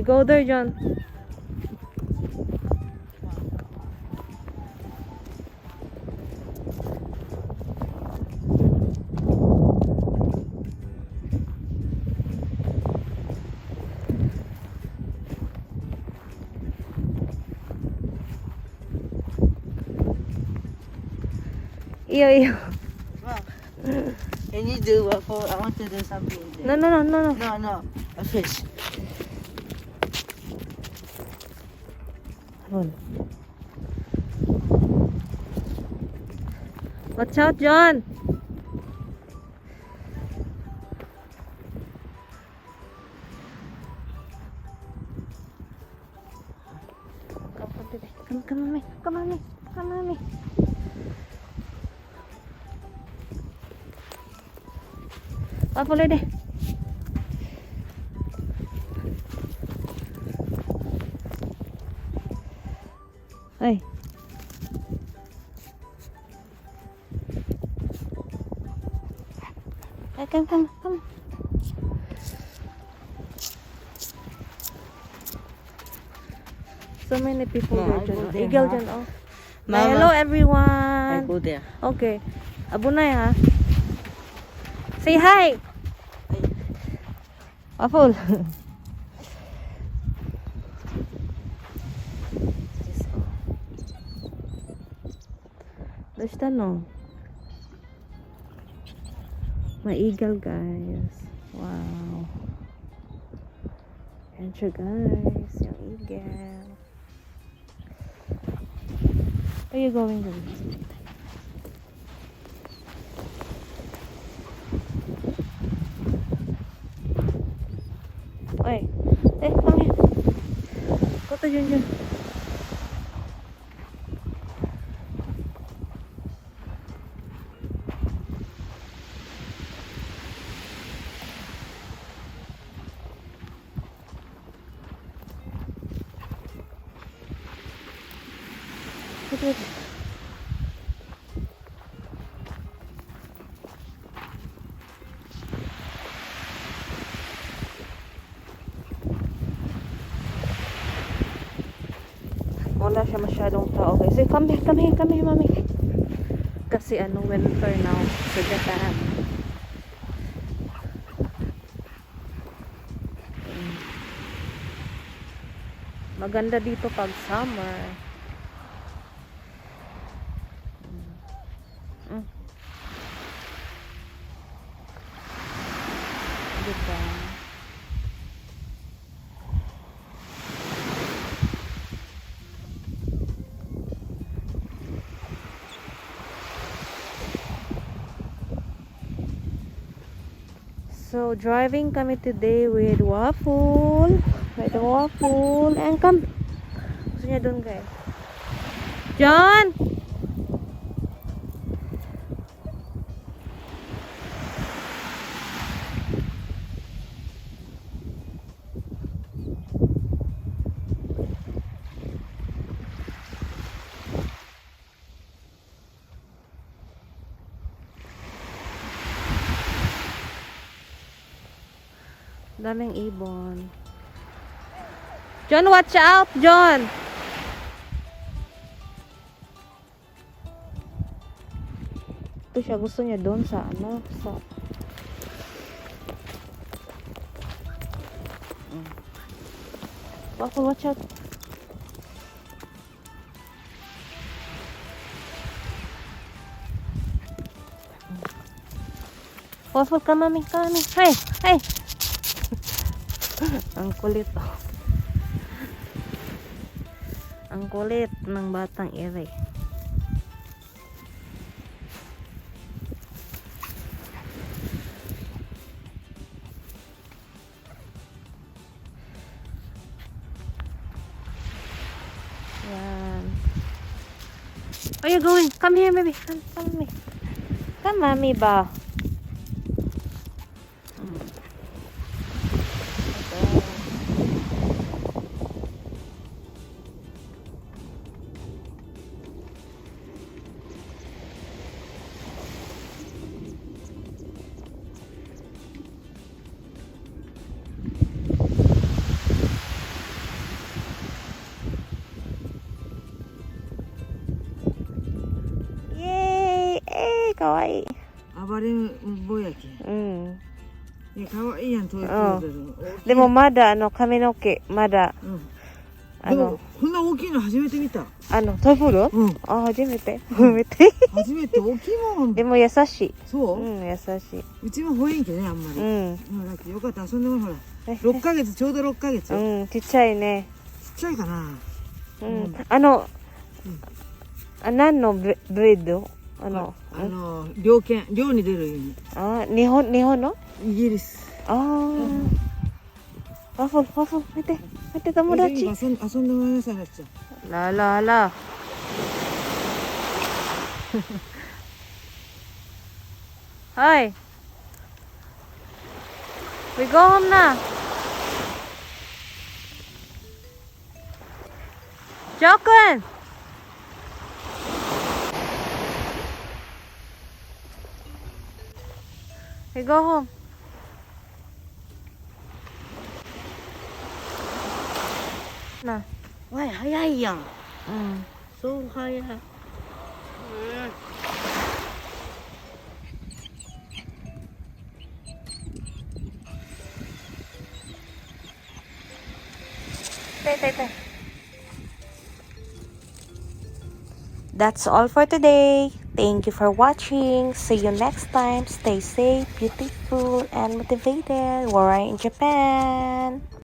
go there, John. Iyo. Can you do waffle? I want to do something there. No. No. A fish. Hold. Watch out, John. Come, mommy. Waffle deh. Hey. Come. So many people No, there, I go John. there, Eagle, Ma. John. Oh. Mama. Hello, I everyone. go there. Okay. Abunay, ha? Say hi. Waffle. Basta no. May eagle, guys. Wow. Yan siya, guys. Yung eagle. Where are you going, guys? Oi. Come here. Go to Junjun. Wait. Wala siya masyadong tao, guys. Say, come here, mommy. Kasi winter now sa Japan. Maganda dito pag summer. Diba? So, driving kami today with Waffle. And come. Gusto niya dun, guys. John! Daming ibon. John, watch out, John! Ito siya, gusto niya doon sa Waffle, watch out. Waffle, come, mommy. Hey! Ang kulit, oh. Ang kulit ng batang ere. Yan. Where are you going? Come here, baby. Come, mommy. Come, mommy ba? かわいい。暴れん坊やけ。うん。いや、かわいいやん、トイプードル。でもまだ髪の毛、まだ、うん。でも、こんな大きいの初めて見た。トイプードル？うん。あ、初めて。初めて。初めて大きいもん。でも優しい。そう？うん、優しい。うちも吠えんけどね、あんまり。うん。だってよかった遊んでもほら。6ヶ月、ちょうど6ヶ月。うん、ちっちゃいね。ちっちゃいかな。うん。何のブリッド？寮に出る意味。日本の？イギリス。ワッフル、見て、友達。遊んでもらいなさい、なっちゃん。La la la. Hi. We go home na. Jokun. We go home. Na. わい、早いやん。うん。そう早い。That's all for today. Thank you for watching. See you next time. Stay safe, beautiful, and motivated. We're in Japan.